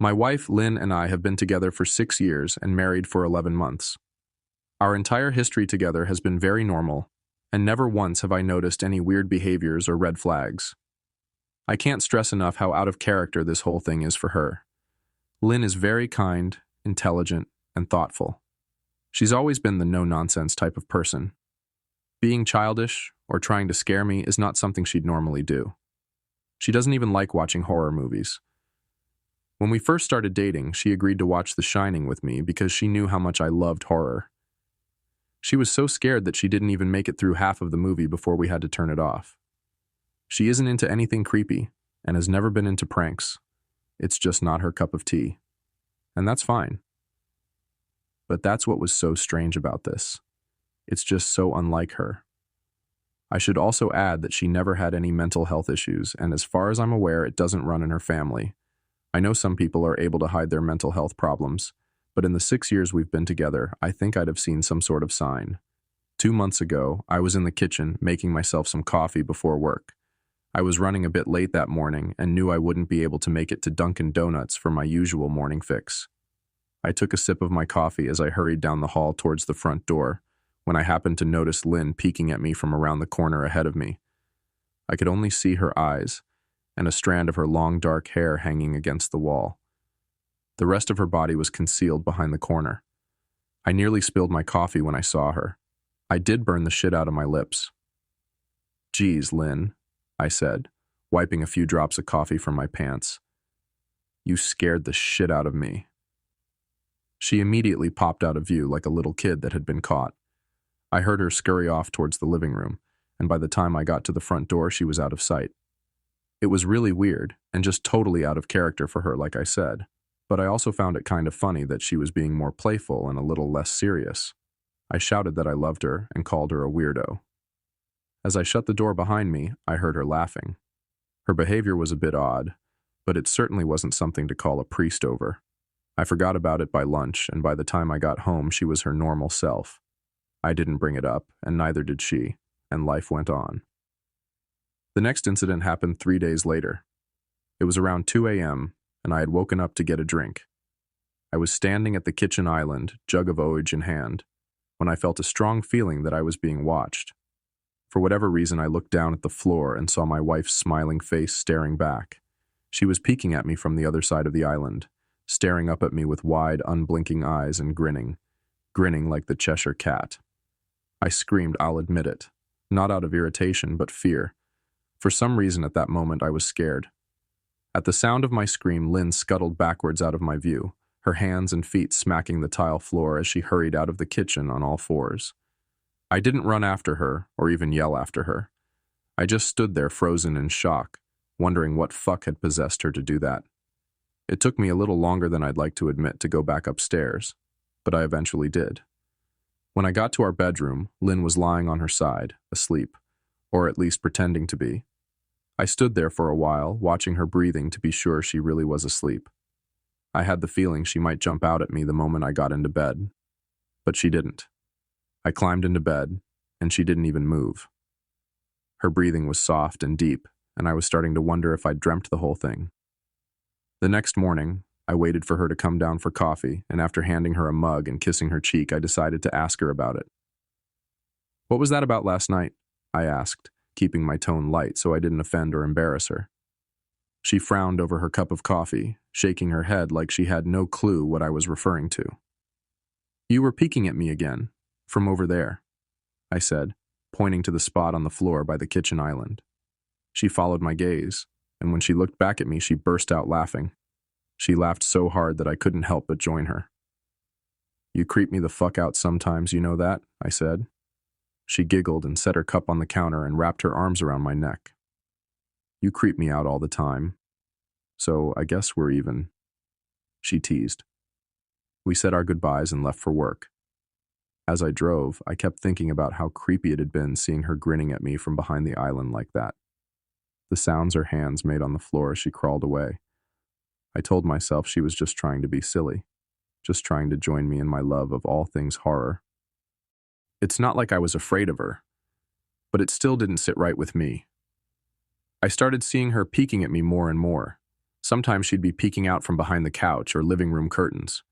My wife, Lynn, and I have been together for 6 years and married for 11 months. Our entire history together has been very normal, and never once have I noticed any weird behaviors or red flags. I can't stress enough how out of character this whole thing is for her. Lynn is very kind, intelligent, and thoughtful. She's always been the no-nonsense type of person. Being childish or trying to scare me is not something she'd normally do. She doesn't even like watching horror movies. When we first started dating, she agreed to watch The Shining with me because she knew how much I loved horror. She was so scared that she didn't even make it through half of the movie before we had to turn it off. She isn't into anything creepy and has never been into pranks. It's just not her cup of tea. And that's fine. But that's what was so strange about this. It's just so unlike her. I should also add that she never had any mental health issues, and as far as I'm aware, it doesn't run in her family. I know some people are able to hide their mental health problems, but in the 6 years we've been together, I think I'd have seen some sort of sign. 2 months ago, I was in the kitchen making myself some coffee before work. I was running a bit late that morning and knew I wouldn't be able to make it to Dunkin' Donuts for my usual morning fix. I took a sip of my coffee as I hurried down the hall towards the front door, when I happened to notice Lynn peeking at me from around the corner ahead of me. I could only see her eyes, and a strand of her long dark hair hanging against the wall. The rest of her body was concealed behind the corner. I nearly spilled my coffee when I saw her. I did burn the shit out of my lips. "Geez, Lynn," I said, wiping a few drops of coffee from my pants. "You scared the shit out of me." She immediately popped out of view like a little kid that had been caught. I heard her scurry off towards the living room, and by the time I got to the front door, she was out of sight. It was really weird, and just totally out of character for her, like I said, but I also found it kind of funny that she was being more playful and a little less serious. I shouted that I loved her and called her a weirdo. As I shut the door behind me, I heard her laughing. Her behavior was a bit odd, but it certainly wasn't something to call a priest over. I forgot about it by lunch, and by the time I got home, she was her normal self. I didn't bring it up, and neither did she, and life went on. The next incident happened 3 days later. It was around 2 a.m., and I had woken up to get a drink. I was standing at the kitchen island, jug of oage in hand, when I felt a strong feeling that I was being watched. For whatever reason, I looked down at the floor and saw my wife's smiling face staring back. She was peeking at me from the other side of the island, staring up at me with wide, unblinking eyes and grinning like the Cheshire Cat. I screamed, I'll admit it, not out of irritation, but fear. For some reason at that moment I was scared. At the sound of my scream, Lynn scuttled backwards out of my view, her hands and feet smacking the tile floor as she hurried out of the kitchen on all fours. I didn't run after her, or even yell after her. I just stood there frozen in shock, wondering what fuck had possessed her to do that. It took me a little longer than I'd like to admit to go back upstairs, but I eventually did. When I got to our bedroom, Lynn was lying on her side, asleep, or at least pretending to be. I stood there for a while, watching her breathing to be sure she really was asleep. I had the feeling she might jump out at me the moment I got into bed, but she didn't. I climbed into bed, and she didn't even move. Her breathing was soft and deep, and I was starting to wonder if I'd dreamt the whole thing. The next morning, I waited for her to come down for coffee, and after handing her a mug and kissing her cheek, I decided to ask her about it. "What was that about last night?" I asked, keeping my tone light so I didn't offend or embarrass her. She frowned over her cup of coffee, shaking her head like she had no clue what I was referring to. "You were peeking at me again, from over there," I said, pointing to the spot on the floor by the kitchen island. She followed my gaze, and when she looked back at me, she burst out laughing. She laughed so hard that I couldn't help but join her. "You creep me the fuck out sometimes, you know that?" I said. She giggled and set her cup on the counter and wrapped her arms around my neck. "You creep me out all the time. So I guess we're even," she teased. We said our goodbyes and left for work. As I drove, I kept thinking about how creepy it had been seeing her grinning at me from behind the island like that. The sounds her hands made on the floor as she crawled away. I told myself she was just trying to be silly, just trying to join me in my love of all things horror. It's not like I was afraid of her, but it still didn't sit right with me. I started seeing her peeking at me more and more, Sometimes she'd be peeking out from behind the couch or living room curtains.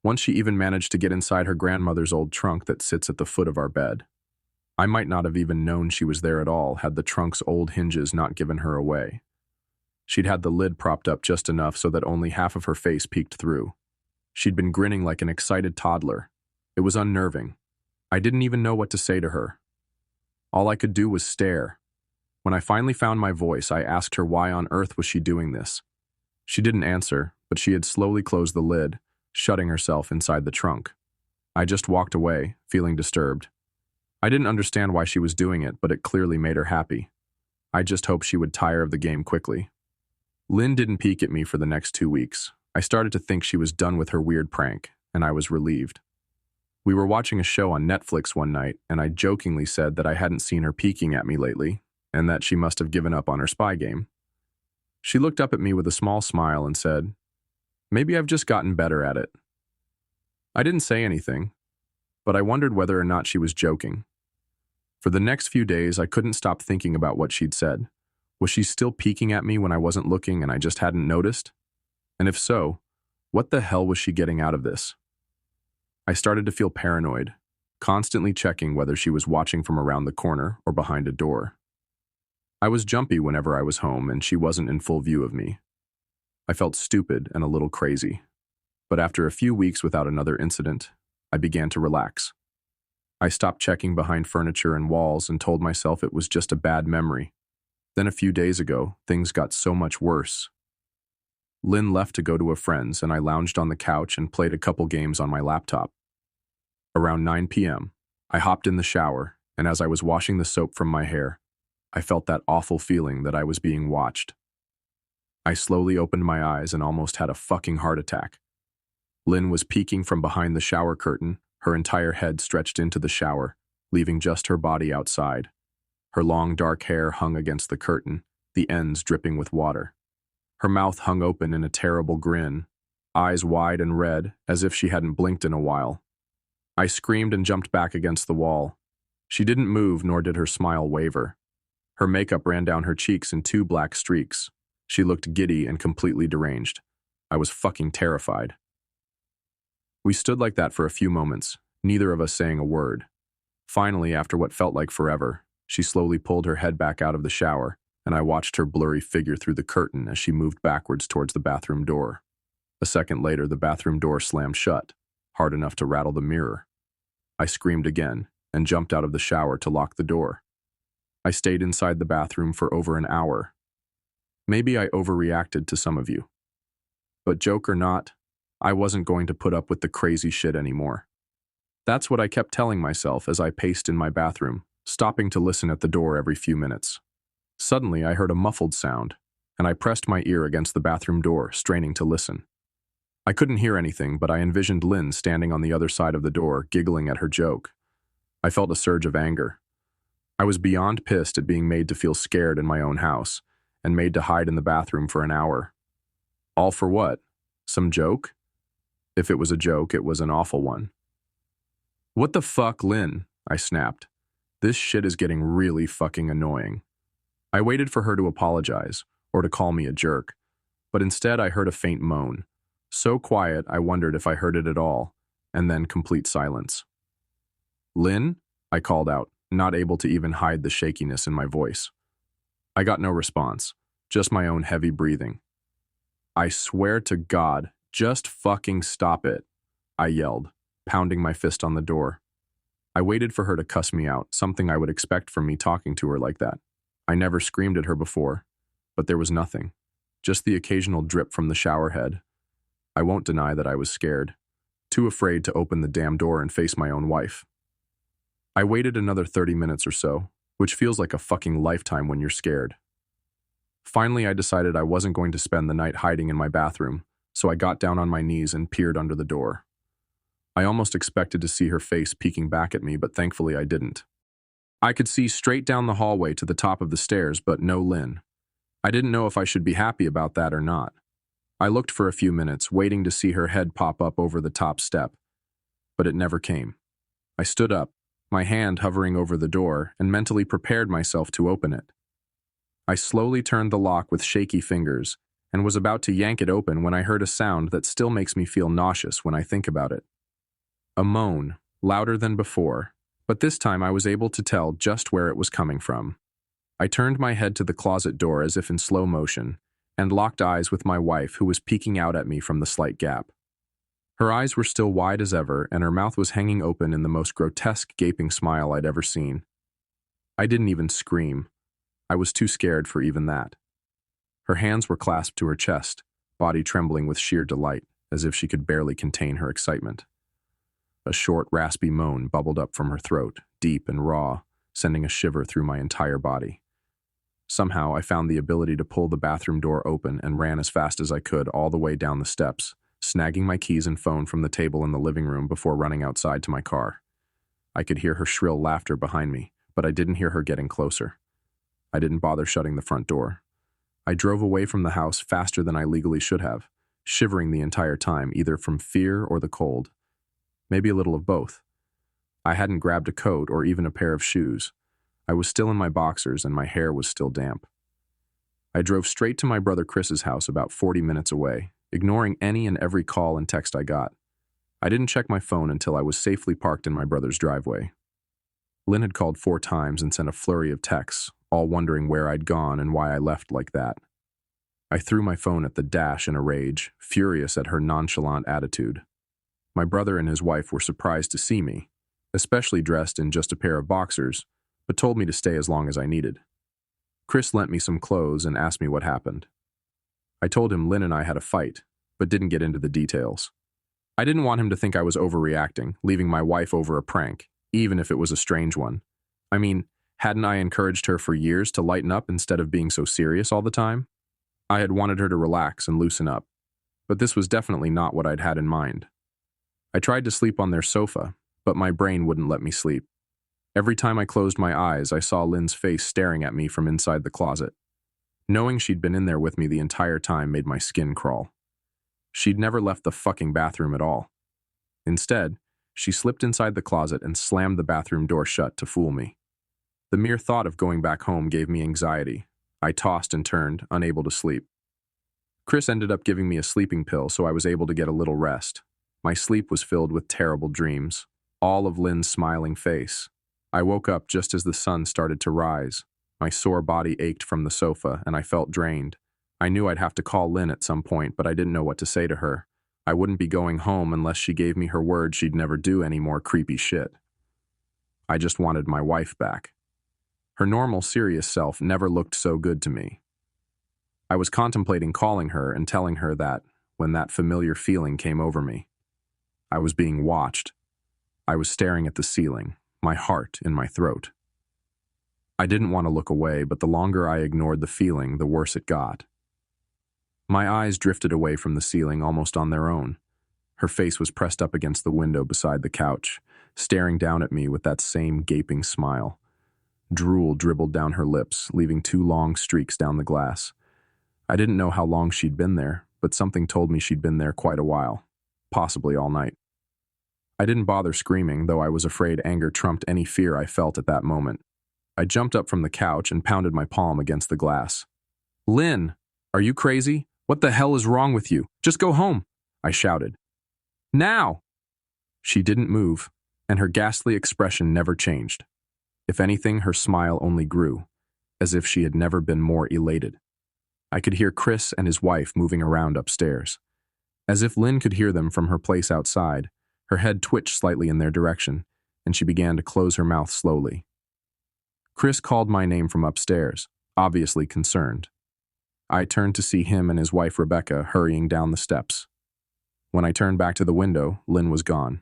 Once she even managed to get inside her grandmother's old trunk that sits at the foot of our bed. I might not have even known she was there at all had the trunk's old hinges not given her away. She'd had the lid propped up just enough so that only half of her face peeked through. She'd been grinning like an excited toddler. It was unnerving. I didn't even know what to say to her. All I could do was stare. When I finally found my voice, I asked her why on earth was she doing this. She didn't answer, but she had slowly closed the lid, shutting herself inside the trunk. I just walked away, feeling disturbed. I didn't understand why she was doing it, but it clearly made her happy. I just hoped she would tire of the game quickly. Lynn didn't peek at me for the next 2 weeks. I started to think she was done with her weird prank, and I was relieved. We were watching a show on Netflix one night, and I jokingly said that I hadn't seen her peeking at me lately, and that she must have given up on her spy game. She looked up at me with a small smile and said, "Maybe I've just gotten better at it." I didn't say anything, but I wondered whether or not she was joking. For the next few days, I couldn't stop thinking about what she'd said. Was she still peeking at me when I wasn't looking and I just hadn't noticed? And if so, what the hell was she getting out of this? I started to feel paranoid, constantly checking whether she was watching from around the corner or behind a door. I was jumpy whenever I was home and she wasn't in full view of me. I felt stupid and a little crazy. But after a few weeks without another incident, I began to relax. I stopped checking behind furniture and walls and told myself it was just a bad memory. Then a few days ago, things got so much worse. Lynn left to go to a friend's and I lounged on the couch and played a couple games on my laptop. Around 9 p.m., I hopped in the shower, and as I was washing the soap from my hair, I felt that awful feeling that I was being watched. I slowly opened my eyes and almost had a fucking heart attack. Lynn was peeking from behind the shower curtain, her entire head stretched into the shower, leaving just her body outside. Her long dark hair hung against the curtain, the ends dripping with water. Her mouth hung open in a terrible grin, eyes wide and red, as if she hadn't blinked in a while. I screamed and jumped back against the wall. She didn't move, nor did her smile waver. Her makeup ran down her cheeks in 2 black streaks. She looked giddy and completely deranged. I was fucking terrified. We stood like that for a few moments, neither of us saying a word. Finally, after what felt like forever, she slowly pulled her head back out of the shower, and I watched her blurry figure through the curtain as she moved backwards towards the bathroom door. A second later, the bathroom door slammed shut, hard enough to rattle the mirror. I screamed again and jumped out of the shower to lock the door. I stayed inside the bathroom for over an hour. Maybe I overreacted to some of you. But joke or not, I wasn't going to put up with the crazy shit anymore. That's what I kept telling myself as I paced in my bathroom, stopping to listen at the door every few minutes. Suddenly, I heard a muffled sound, and I pressed my ear against the bathroom door, straining to listen. I couldn't hear anything, but I envisioned Lynn standing on the other side of the door, giggling at her joke. I felt a surge of anger. I was beyond pissed at being made to feel scared in my own house, and made to hide in the bathroom for an hour. All for what? Some joke? If it was a joke, it was an awful one. "What the fuck, Lynn?" I snapped. "This shit is getting really fucking annoying." I waited for her to apologize, or to call me a jerk, but instead I heard a faint moan. So quiet, I wondered if I heard it at all, and then complete silence. "Lynn?" I called out, not able to even hide the shakiness in my voice. I got no response, just my own heavy breathing. "I swear to God, just fucking stop it," I yelled, pounding my fist on the door. I waited for her to cuss me out, something I would expect from me talking to her like that. I never screamed at her before, but there was nothing, just the occasional drip from the shower head. I won't deny that I was scared, too afraid to open the damn door and face my own wife. I waited another 30 minutes or so, which feels like a fucking lifetime when you're scared. Finally, I decided I wasn't going to spend the night hiding in my bathroom, so I got down on my knees and peered under the door. I almost expected to see her face peeking back at me, but thankfully I didn't. I could see straight down the hallway to the top of the stairs, but no Lynn. I didn't know if I should be happy about that or not. I looked for a few minutes, waiting to see her head pop up over the top step, but it never came. I stood up, my hand hovering over the door, and mentally prepared myself to open it. I slowly turned the lock with shaky fingers, and was about to yank it open when I heard a sound that still makes me feel nauseous when I think about it. A moan, louder than before, but this time I was able to tell just where it was coming from. I turned my head to the closet door as if in slow motion, and locked eyes with my wife, who was peeking out at me from the slight gap. Her eyes were still wide as ever, and her mouth was hanging open in the most grotesque gaping smile I'd ever seen. I didn't even scream. I was too scared for even that. Her hands were clasped to her chest, body trembling with sheer delight, as if she could barely contain her excitement. A short, raspy moan bubbled up from her throat, deep and raw, sending a shiver through my entire body. Somehow, I found the ability to pull the bathroom door open and ran as fast as I could all the way down the steps, snagging my keys and phone from the table in the living room before running outside to my car. I could hear her shrill laughter behind me, but I didn't hear her getting closer. I didn't bother shutting the front door. I drove away from the house faster than I legally should have, shivering the entire time, either from fear or the cold. Maybe a little of both. I hadn't grabbed a coat or even a pair of shoes. I was still in my boxers and my hair was still damp. I drove straight to my brother Chris's house about 40 minutes away, ignoring any and every call and text I got. I didn't check my phone until I was safely parked in my brother's driveway. Lynn had called 4 times and sent a flurry of texts, all wondering where I'd gone and why I left like that. I threw my phone at the dash in a rage, furious at her nonchalant attitude. My brother and his wife were surprised to see me, especially dressed in just a pair of boxers, but told me to stay as long as I needed. Chris lent me some clothes and asked me what happened. I told him Lynn and I had a fight, but didn't get into the details. I didn't want him to think I was overreacting, leaving my wife over a prank, even if it was a strange one. I mean, hadn't I encouraged her for years to lighten up instead of being so serious all the time? I had wanted her to relax and loosen up, but this was definitely not what I'd had in mind. I tried to sleep on their sofa, but my brain wouldn't let me sleep. Every time I closed my eyes, I saw Lynn's face staring at me from inside the closet. Knowing she'd been in there with me the entire time made my skin crawl. She'd never left the fucking bathroom at all. Instead, she slipped inside the closet and slammed the bathroom door shut to fool me. The mere thought of going back home gave me anxiety. I tossed and turned, unable to sleep. Chris ended up giving me a sleeping pill so I was able to get a little rest. My sleep was filled with terrible dreams, all of Lynn's smiling face. I woke up just as the sun started to rise. My sore body ached from the sofa, and I felt drained. I knew I'd have to call Lynn at some point, but I didn't know what to say to her. I wouldn't be going home unless she gave me her word she'd never do any more creepy shit. I just wanted my wife back. Her normal, serious self never looked so good to me. I was contemplating calling her and telling her that when that familiar feeling came over me. I was being watched. I was staring at the ceiling, my heart in my throat. I didn't want to look away, but the longer I ignored the feeling, the worse it got. My eyes drifted away from the ceiling almost on their own. Her face was pressed up against the window beside the couch, staring down at me with that same gaping smile. Drool dribbled down her lips, leaving 2 long streaks down the glass. I didn't know how long she'd been there, but something told me she'd been there quite a while, possibly all night. I didn't bother screaming, though I was afraid anger trumped any fear I felt at that moment. I jumped up from the couch and pounded my palm against the glass. "Lynn, are you crazy? What the hell is wrong with you? Just go home," I shouted. "Now!" She didn't move, and her ghastly expression never changed. If anything, her smile only grew, as if she had never been more elated. I could hear Chris and his wife moving around upstairs. As if Lynn could hear them from her place outside, her head twitched slightly in their direction, and she began to close her mouth slowly. Chris called my name from upstairs, obviously concerned. I turned to see him and his wife Rebecca hurrying down the steps. When I turned back to the window, Lynn was gone.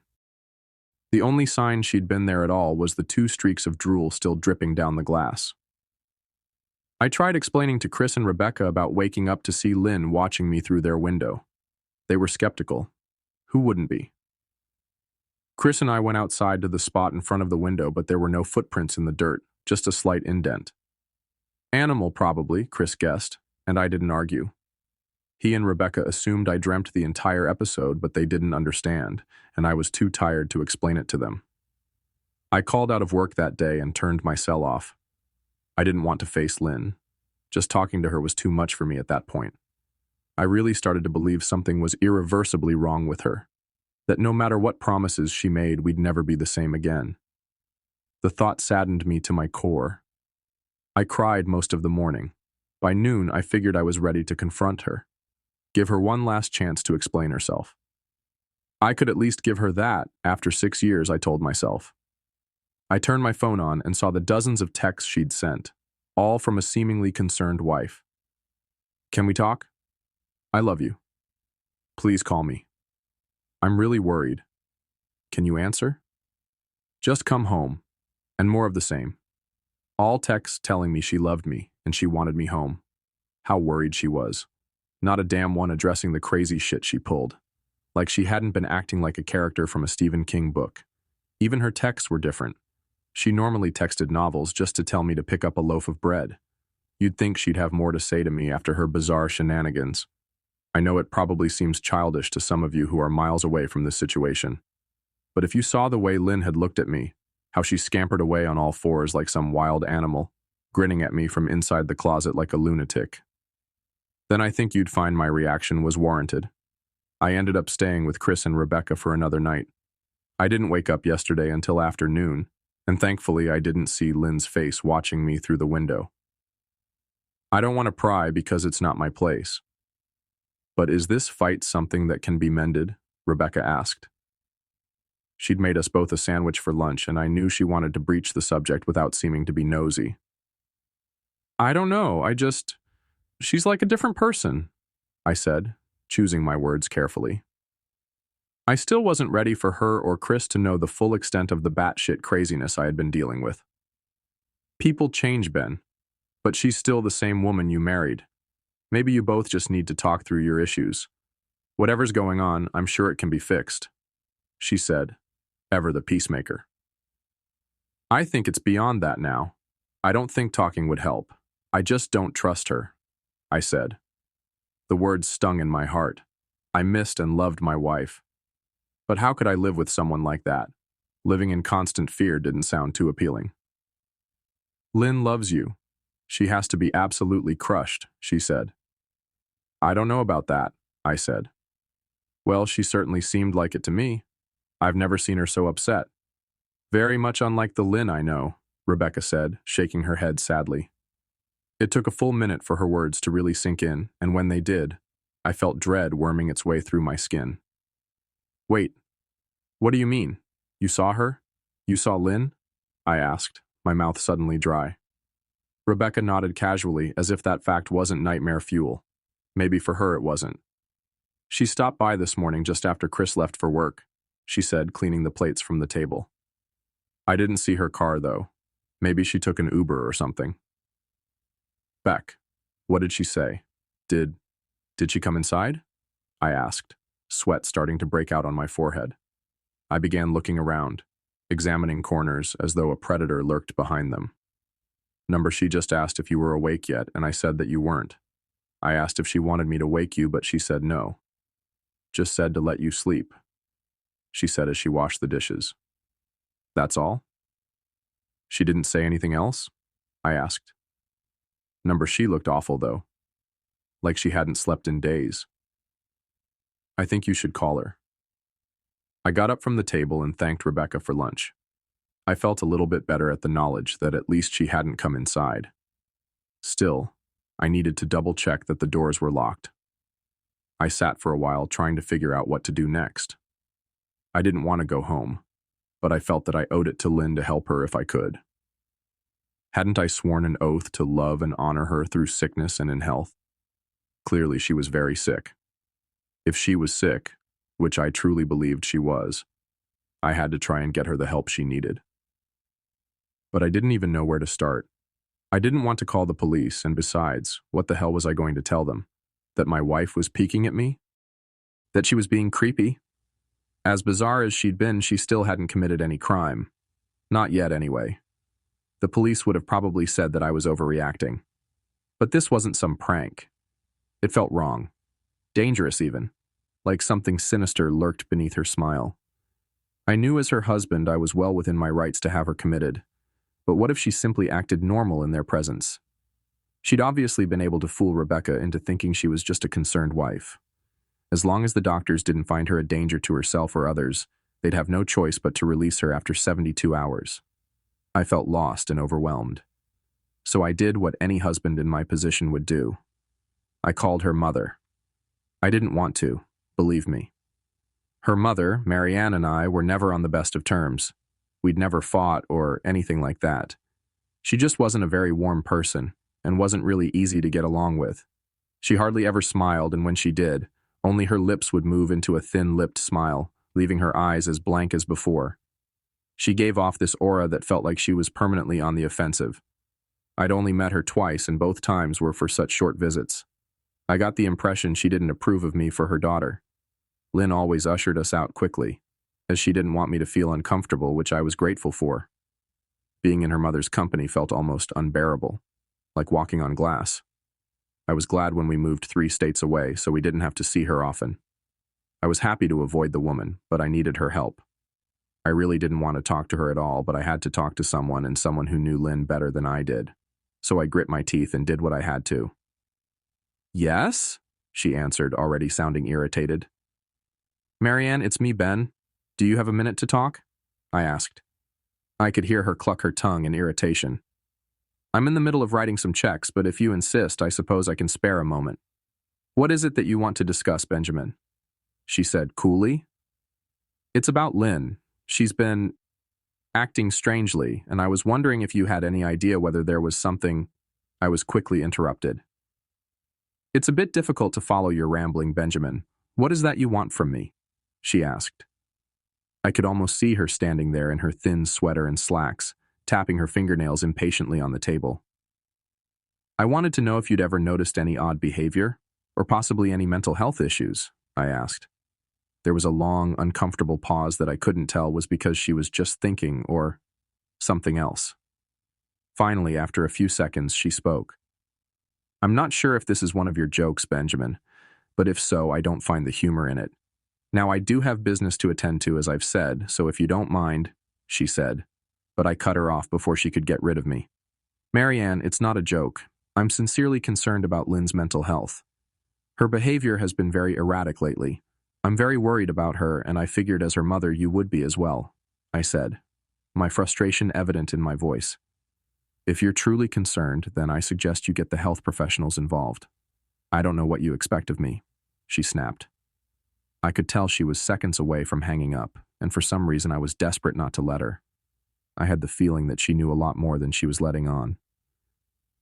The only sign she'd been there at all was the 2 streaks of drool still dripping down the glass. I tried explaining to Chris and Rebecca about waking up to see Lynn watching me through their window. They were skeptical. Who wouldn't be? Chris and I went outside to the spot in front of the window, but there were no footprints in the dirt, just a slight indent. Animal, probably, Chris guessed, and I didn't argue. He and Rebecca assumed I dreamt the entire episode, but they didn't understand, and I was too tired to explain it to them. I called out of work that day and turned my cell off. I didn't want to face Lynn. Just talking to her was too much for me at that point. I really started to believe something was irreversibly wrong with her, that no matter what promises she made, we'd never be the same again. The thought saddened me to my core. I cried most of the morning. By noon, I figured I was ready to confront her, give her one last chance to explain herself. I could at least give her that after 6 years, I told myself. I turned my phone on and saw the dozens of texts she'd sent, all from a seemingly concerned wife. Can we talk? I love you. Please call me. I'm really worried. Can you answer? Just come home, and more of the same. All texts telling me she loved me and she wanted me home. How worried she was. Not a damn one addressing the crazy shit she pulled. Like she hadn't been acting like a character from a Stephen King book. Even her texts were different. She normally texted novels just to tell me to pick up a loaf of bread. You'd think she'd have more to say to me after her bizarre shenanigans. I know it probably seems childish to some of you who are miles away from this situation. But if you saw the way Lynn had looked at me, how she scampered away on all fours like some wild animal, grinning at me from inside the closet like a lunatic, then I think you'd find my reaction was warranted. I ended up staying with Chris and Rebecca for another night. I didn't wake up yesterday until afternoon, and thankfully I didn't see Lynn's face watching me through the window. I don't want to pry because it's not my place. But is this fight something that can be mended? Rebecca asked. She'd made us both a sandwich for lunch, and I knew she wanted to breach the subject without seeming to be nosy. I don't know, she's like a different person, I said, choosing my words carefully. I still wasn't ready for her or Chris to know the full extent of the batshit craziness I had been dealing with. People change, Ben, but she's still the same woman you married. Maybe you both just need to talk through your issues. Whatever's going on, I'm sure it can be fixed, she said, ever the peacemaker. I think it's beyond that now. I don't think talking would help. I just don't trust her, I said. The words stung in my heart. I missed and loved my wife. But how could I live with someone like that? Living in constant fear didn't sound too appealing. Lynn loves you. She has to be absolutely crushed, she said. I don't know about that, I said. Well, she certainly seemed like it to me. I've never seen her so upset. Very much unlike the Lynn I know, Rebecca said, shaking her head sadly. It took a full minute for her words to really sink in, and when they did, I felt dread worming its way through my skin. Wait, what do you mean? You saw her? You saw Lynn? I asked, my mouth suddenly dry. Rebecca nodded casually as if that fact wasn't nightmare fuel. Maybe for her it wasn't. She stopped by this morning just after Chris left for work, she said, cleaning the plates from the table. I didn't see her car, though. Maybe she took an Uber or something. Beck, what did she say? Did she come inside? I asked, sweat starting to break out on my forehead. I began looking around, examining corners as though a predator lurked behind them. She just asked if you were awake yet, and I said that you weren't. I asked if she wanted me to wake you, but she said no. Just said to let you sleep, she said as she washed the dishes. That's all? She didn't say anything else? I asked. She looked awful, though. Like she hadn't slept in days. I think you should call her. I got up from the table and thanked Rebecca for lunch. I felt a little bit better at the knowledge that at least she hadn't come inside. Still, I needed to double-check that the doors were locked. I sat for a while trying to figure out what to do next. I didn't want to go home, but I felt that I owed it to Lynn to help her if I could. Hadn't I sworn an oath to love and honor her through sickness and in health? Clearly, she was very sick. If she was sick, which I truly believed she was, I had to try and get her the help she needed. But I didn't even know where to start. I didn't want to call the police, and besides, what the hell was I going to tell them? That my wife was peeking at me? That she was being creepy? As bizarre as she'd been, she still hadn't committed any crime. Not yet, anyway. The police would have probably said that I was overreacting. But this wasn't some prank. It felt wrong. Dangerous, even. Like something sinister lurked beneath her smile. I knew as her husband I was well within my rights to have her committed. But what if she simply acted normal in their presence? She'd obviously been able to fool Rebecca into thinking she was just a concerned wife. As long as the doctors didn't find her a danger to herself or others, they'd have no choice but to release her after 72 hours. I felt lost and overwhelmed. So I did what any husband in my position would do. I called her mother. I didn't want to, believe me. Her mother, Marianne, and I were never on the best of terms. We'd never fought or anything like that. She just wasn't a very warm person and wasn't really easy to get along with. She hardly ever smiled, and when she did, only her lips would move into a thin-lipped smile, leaving her eyes as blank as before. She gave off this aura that felt like she was permanently on the offensive. I'd only met her twice, and both times were for such short visits. I got the impression she didn't approve of me for her daughter. Lynn always ushered us out quickly, as she didn't want me to feel uncomfortable, which I was grateful for. Being in her mother's company felt almost unbearable, like walking on glass. I was glad when we moved 3 states away, so we didn't have to see her often. I was happy to avoid the woman, but I needed her help. I really didn't want to talk to her at all, but I had to talk to someone, and someone who knew Lynn better than I did. So I grit my teeth and did what I had to. "Yes?" she answered, already sounding irritated. "Marianne, it's me, Ben. Do you have a minute to talk?" I asked. I could hear her cluck her tongue in irritation. "I'm in the middle of writing some checks, but if you insist, I suppose I can spare a moment." "What is it that you want to discuss, Benjamin?" she said coolly. "It's about Lynn. She's been acting strangely, and I was wondering if you had any idea whether there was something—" I was quickly interrupted. "It's a bit difficult to follow your rambling, Benjamin. What is that you want from me?" she asked. I could almost see her standing there in her thin sweater and slacks, tapping her fingernails impatiently on the table. "I wanted to know if you'd ever noticed any odd behavior, or possibly any mental health issues," I asked. There was a long, uncomfortable pause that I couldn't tell was because she was just thinking or something else. Finally, after a few seconds, she spoke. "I'm not sure if this is one of your jokes, Benjamin, but if so, I don't find the humor in it. Now, I do have business to attend to, as I've said, so if you don't mind," she said, but I cut her off before she could get rid of me. "Marianne, it's not a joke. I'm sincerely concerned about Lynn's mental health. Her behavior has been very erratic lately. I'm very worried about her, and I figured as her mother you would be as well," I said, my frustration evident in my voice. "If you're truly concerned, then I suggest you get the health professionals involved. I don't know what you expect of me," she snapped. I could tell she was seconds away from hanging up, and for some reason I was desperate not to let her. I had the feeling that she knew a lot more than she was letting on.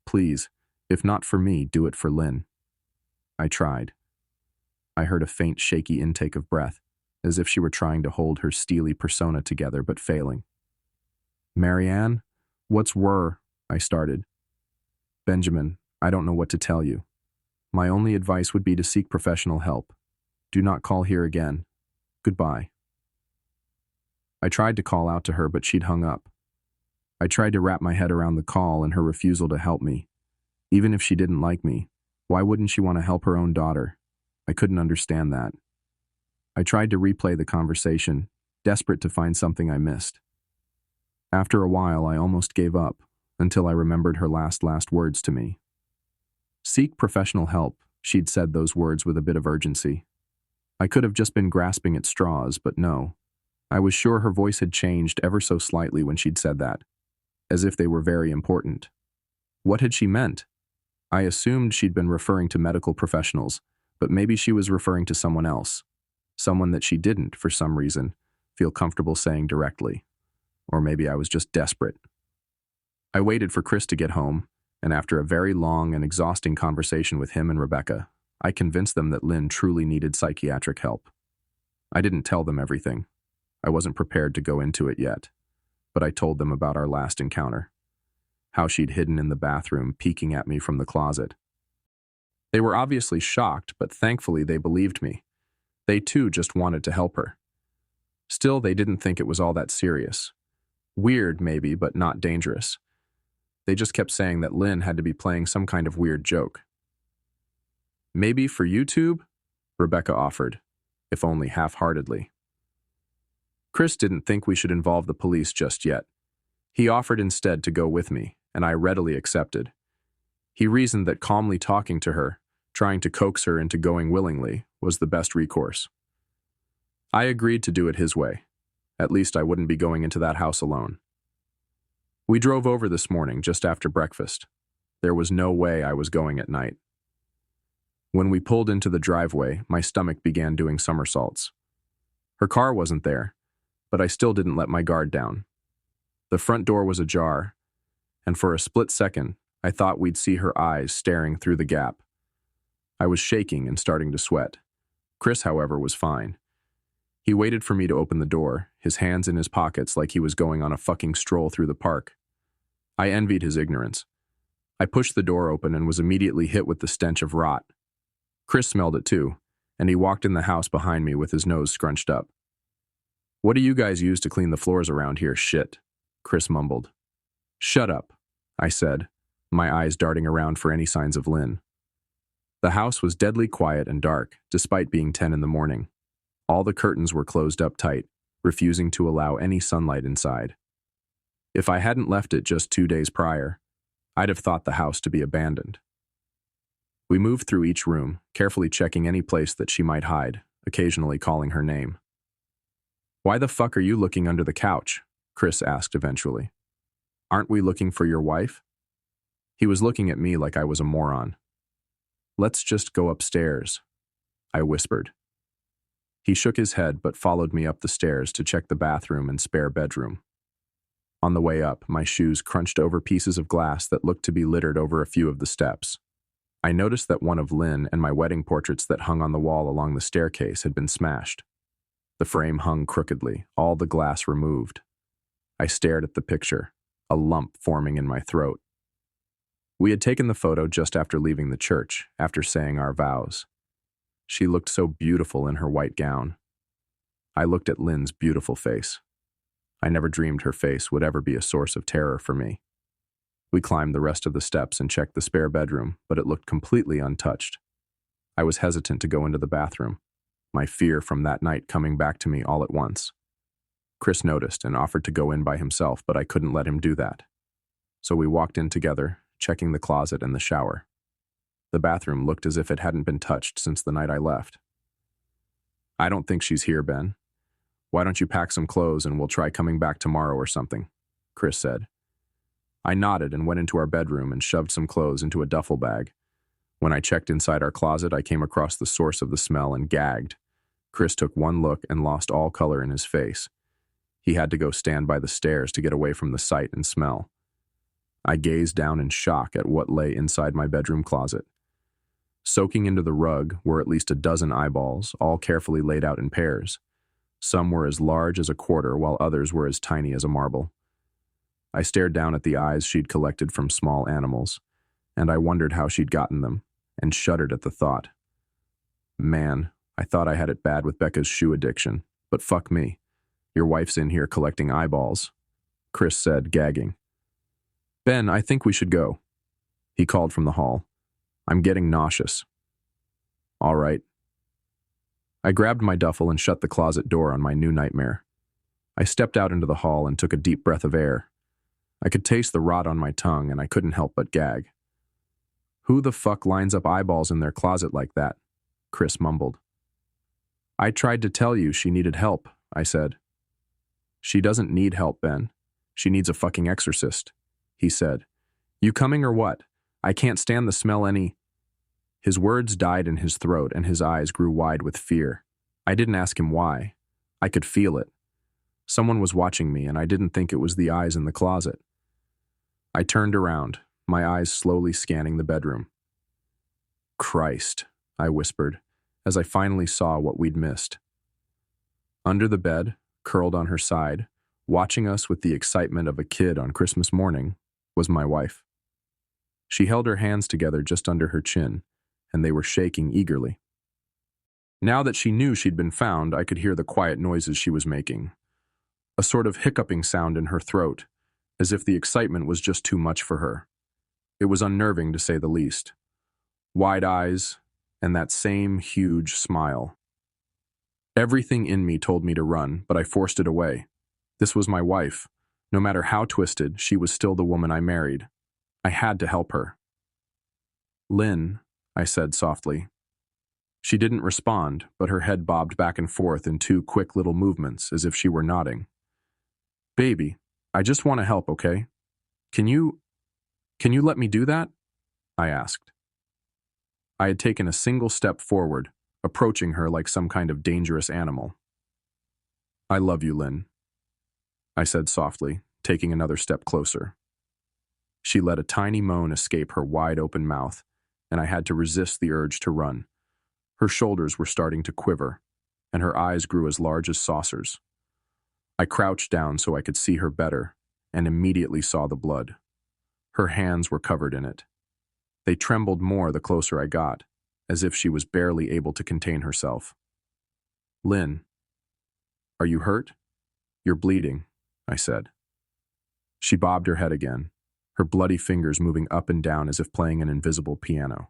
"Please, if not for me, do it for Lynn." I tried. I heard a faint, shaky intake of breath, as if she were trying to hold her steely persona together but failing. "Marianne, I started. "Benjamin, I don't know what to tell you. My only advice would be to seek professional help. Do not call here again. Goodbye." I tried to call out to her, but she'd hung up. I tried to wrap my head around the call and her refusal to help me. Even if she didn't like me, why wouldn't she want to help her own daughter? I couldn't understand that. I tried to replay the conversation, desperate to find something I missed. After a while, I almost gave up, until I remembered her last words to me. "Seek professional help," she'd said those words with a bit of urgency. I could have just been grasping at straws, but no. I was sure her voice had changed ever so slightly when she'd said that, as if they were very important. What had she meant? I assumed she'd been referring to medical professionals, but maybe she was referring to someone else. Someone that she didn't, for some reason, feel comfortable saying directly. Or maybe I was just desperate. I waited for Chris to get home, and after a very long and exhausting conversation with him and Rebecca, I convinced them that Lynn truly needed psychiatric help. I didn't tell them everything. I wasn't prepared to go into it yet, but I told them about our last encounter. How she'd hidden in the bathroom, peeking at me from the closet. They were obviously shocked, but thankfully they believed me. They too just wanted to help her. Still, they didn't think it was all that serious. Weird, maybe, but not dangerous. They just kept saying that Lynn had to be playing some kind of weird joke. "Maybe for YouTube?" Rebecca offered, if only half-heartedly. Chris didn't think we should involve the police just yet. He offered instead to go with me, and I readily accepted. He reasoned that calmly talking to her, trying to coax her into going willingly, was the best recourse. I agreed to do it his way. At least I wouldn't be going into that house alone. We drove over this morning just after breakfast. There was no way I was going at night. When we pulled into the driveway, my stomach began doing somersaults. Her car wasn't there, but I still didn't let my guard down. The front door was ajar, and for a split second, I thought we'd see her eyes staring through the gap. I was shaking and starting to sweat. Chris, however, was fine. He waited for me to open the door, his hands in his pockets like he was going on a fucking stroll through the park. I envied his ignorance. I pushed the door open and was immediately hit with the stench of rot. Chris smelled it too, and he walked in the house behind me with his nose scrunched up. "What do you guys use to clean the floors around here, shit?" Chris mumbled. "Shut up," I said, my eyes darting around for any signs of Lynn. The house was deadly quiet and dark, despite being 10 in the morning. All the curtains were closed up tight, refusing to allow any sunlight inside. If I hadn't left it just 2 days prior, I'd have thought the house to be abandoned. We moved through each room, carefully checking any place that she might hide, occasionally calling her name. "Why the fuck are you looking under the couch?" Chris asked eventually. "Aren't we looking for your wife?" He was looking at me like I was a moron. "Let's just go upstairs," I whispered. He shook his head but followed me up the stairs to check the bathroom and spare bedroom. On the way up, my shoes crunched over pieces of glass that looked to be littered over a few of the steps. I noticed that one of Lynn and my wedding portraits that hung on the wall along the staircase had been smashed. The frame hung crookedly, all the glass removed. I stared at the picture, a lump forming in my throat. We had taken the photo just after leaving the church, after saying our vows. She looked so beautiful in her white gown. I looked at Lynn's beautiful face. I never dreamed her face would ever be a source of terror for me. We climbed the rest of the steps and checked the spare bedroom, but it looked completely untouched. I was hesitant to go into the bathroom, my fear from that night coming back to me all at once. Chris noticed and offered to go in by himself, but I couldn't let him do that. So we walked in together, checking the closet and the shower. The bathroom looked as if it hadn't been touched since the night I left. "I don't think she's here, Ben. Why don't you pack some clothes and we'll try coming back tomorrow or something," Chris said. I nodded and went into our bedroom and shoved some clothes into a duffel bag. When I checked inside our closet, I came across the source of the smell and gagged. Chris took one look and lost all color in his face. He had to go stand by the stairs to get away from the sight and smell. I gazed down in shock at what lay inside my bedroom closet. Soaking into the rug were at least a dozen eyeballs, all carefully laid out in pairs. Some were as large as a quarter, while others were as tiny as a marble. I stared down at the eyes she'd collected from small animals, and I wondered how she'd gotten them, and shuddered at the thought. Man, I thought I had it bad with Becca's shoe addiction, but fuck me. Your wife's in here collecting eyeballs, Chris said, gagging. "Ben, I think we should go," he called from the hall. "I'm getting nauseous." "All right." I grabbed my duffel and shut the closet door on my new nightmare. I stepped out into the hall and took a deep breath of air. I could taste the rot on my tongue and I couldn't help but gag. "Who the fuck lines up eyeballs in their closet like that?" Chris mumbled. "I tried to tell you she needed help," I said. "She doesn't need help, Ben. She needs a fucking exorcist," he said. "You coming or what? I can't stand the smell any—" His words died in his throat and his eyes grew wide with fear. I didn't ask him why. I could feel it. Someone was watching me and I didn't think it was the eyes in the closet. I turned around, my eyes slowly scanning the bedroom. "Christ," I whispered, as I finally saw what we'd missed. Under the bed, curled on her side, watching us with the excitement of a kid on Christmas morning, was my wife. She held her hands together just under her chin, and they were shaking eagerly. Now that she knew she'd been found, I could hear the quiet noises she was making. A sort of hiccuping sound in her throat, as if the excitement was just too much for her. It was unnerving, to say the least. Wide eyes, and that same huge smile. Everything in me told me to run, but I forced it away. This was my wife. No matter how twisted, she was still the woman I married. I had to help her. Lynn, I said softly. She didn't respond, but her head bobbed back and forth in two quick little movements as if she were nodding. Baby, I just want to help, okay? Can you let me do that? I asked. I had taken a single step forward, approaching her like some kind of dangerous animal. I love you, Lynn, I said softly, taking another step closer. She let a tiny moan escape her wide-open mouth, and I had to resist the urge to run. Her shoulders were starting to quiver, and her eyes grew as large as saucers. I crouched down so I could see her better, and immediately saw the blood. Her hands were covered in it. They trembled more the closer I got, as if she was barely able to contain herself. Lynn, are you hurt? You're bleeding, I said. She bobbed her head again, her bloody fingers moving up and down as if playing an invisible piano.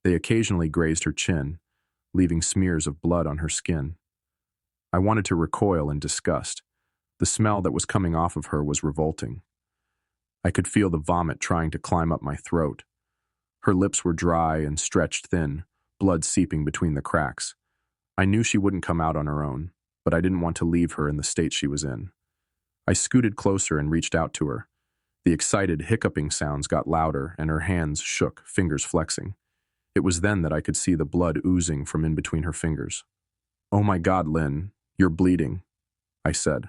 They occasionally grazed her chin, leaving smears of blood on her skin. I wanted to recoil in disgust. The smell that was coming off of her was revolting. I could feel the vomit trying to climb up my throat. Her lips were dry and stretched thin, blood seeping between the cracks. I knew she wouldn't come out on her own, but I didn't want to leave her in the state she was in. I scooted closer and reached out to her. The excited hiccuping sounds got louder and her hands shook, fingers flexing. It was then that I could see the blood oozing from in between her fingers. Oh my God, Lynn, you're bleeding, I said.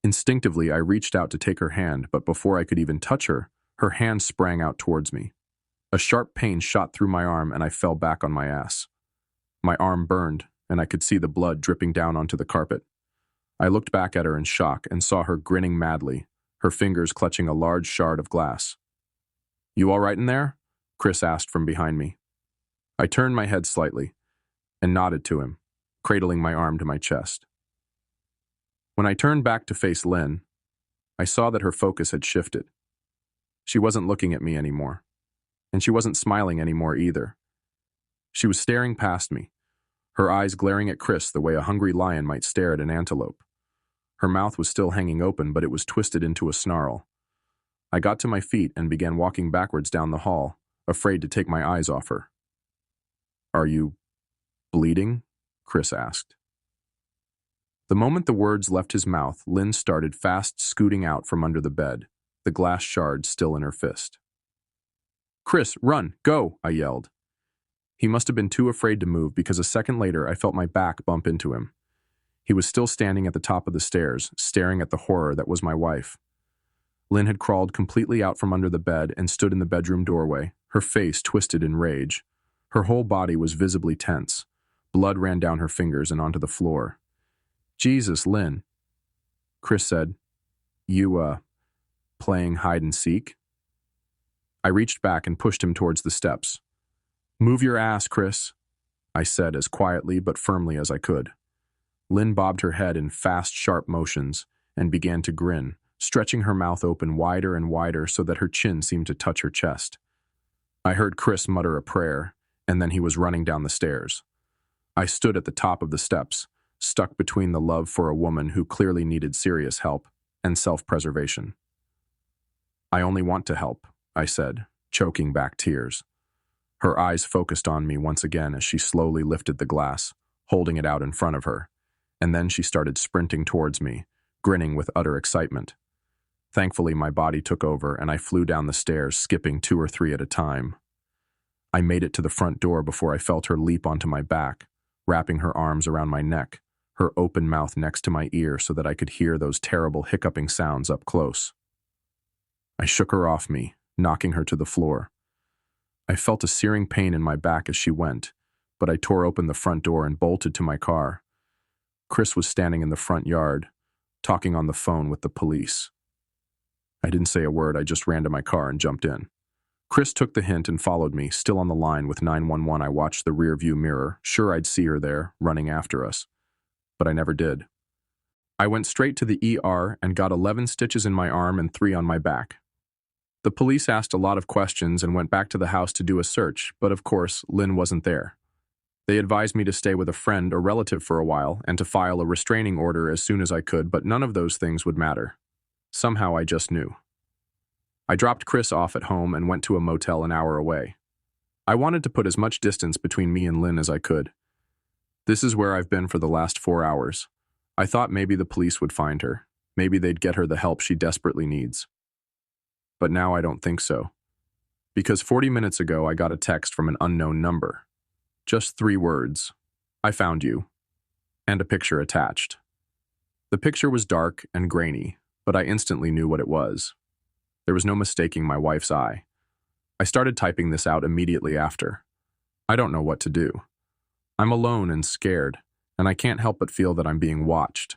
Instinctively, I reached out to take her hand, but before I could even touch her, her hand sprang out towards me. A sharp pain shot through my arm and I fell back on my ass. My arm burned, and I could see the blood dripping down onto the carpet. I looked back at her in shock and saw her grinning madly, her fingers clutching a large shard of glass. You all right in there? Chris asked from behind me. I turned my head slightly and nodded to him, cradling my arm to my chest. When I turned back to face Lynn, I saw that her focus had shifted. She wasn't looking at me anymore, and she wasn't smiling anymore either. She was staring past me, her eyes glaring at Chris the way a hungry lion might stare at an antelope. Her mouth was still hanging open, but it was twisted into a snarl. I got to my feet and began walking backwards down the hall, afraid to take my eyes off her. Are you bleeding? Chris asked. The moment the words left his mouth, Lynn started fast scooting out from under the bed, the glass shard still in her fist. Chris, run, go, I yelled. He must have been too afraid to move because a second later I felt my back bump into him. He was still standing at the top of the stairs, staring at the horror that was my wife. Lynn had crawled completely out from under the bed and stood in the bedroom doorway, her face twisted in rage. Her whole body was visibly tense. Blood ran down her fingers and onto the floor. Jesus, Lynn, Chris said. You, playing hide and seek? I reached back and pushed him towards the steps. Move your ass, Chris, I said as quietly but firmly as I could. Lynn bobbed her head in fast, sharp motions and began to grin, stretching her mouth open wider and wider so that her chin seemed to touch her chest. I heard Chris mutter a prayer, and then he was running down the stairs. I stood at the top of the steps, stuck between the love for a woman who clearly needed serious help and self-preservation. I only want to help, I said, choking back tears. Her eyes focused on me once again as she slowly lifted the glass, holding it out in front of her, and then she started sprinting towards me, grinning with utter excitement. Thankfully, my body took over and I flew down the stairs, skipping 2 or 3 at a time. I made it to the front door before I felt her leap onto my back, wrapping her arms around my neck, her open mouth next to my ear so that I could hear those terrible hiccuping sounds up close. I shook her off me, knocking her to the floor. I felt a searing pain in my back as she went, but I tore open the front door and bolted to my car. Chris was standing in the front yard, talking on the phone with the police. I didn't say a word, I just ran to my car and jumped in. Chris took the hint and followed me, still on the line with 911. I watched the rear-view mirror, sure I'd see her there, running after us. But I never did. I went straight to the ER and got 11 stitches in my arm and 3 on my back. The police asked a lot of questions and went back to the house to do a search, but of course, Lynn wasn't there. They advised me to stay with a friend or relative for a while and to file a restraining order as soon as I could, but none of those things would matter. Somehow I just knew. I dropped Chris off at home and went to a motel an hour away. I wanted to put as much distance between me and Lynn as I could. This is where I've been for the last 4 hours. I thought maybe the police would find her. Maybe they'd get her the help she desperately needs. But now I don't think so. Because 40 minutes ago I got a text from an unknown number. Just 3 words. I found you. And a picture attached. The picture was dark and grainy, but I instantly knew what it was. There was no mistaking my wife's eye. I started typing this out immediately after. I don't know what to do. I'm alone and scared, and I can't help but feel that I'm being watched.